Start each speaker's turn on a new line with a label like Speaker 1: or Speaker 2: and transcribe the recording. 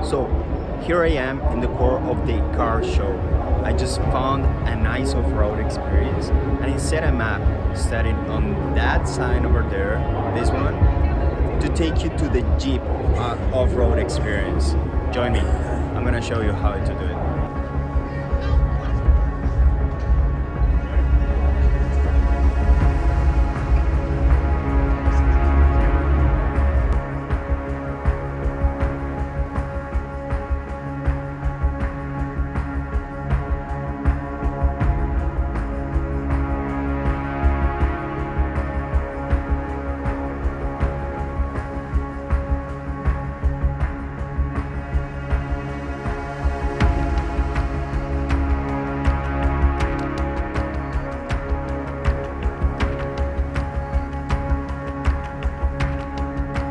Speaker 1: So here I am in the core of the car show. I just found a nice off-road experience and I set a map starting on that sign over there, this one, to take you to the Jeep off-road experience. Join me. I'm gonna show you how to do it.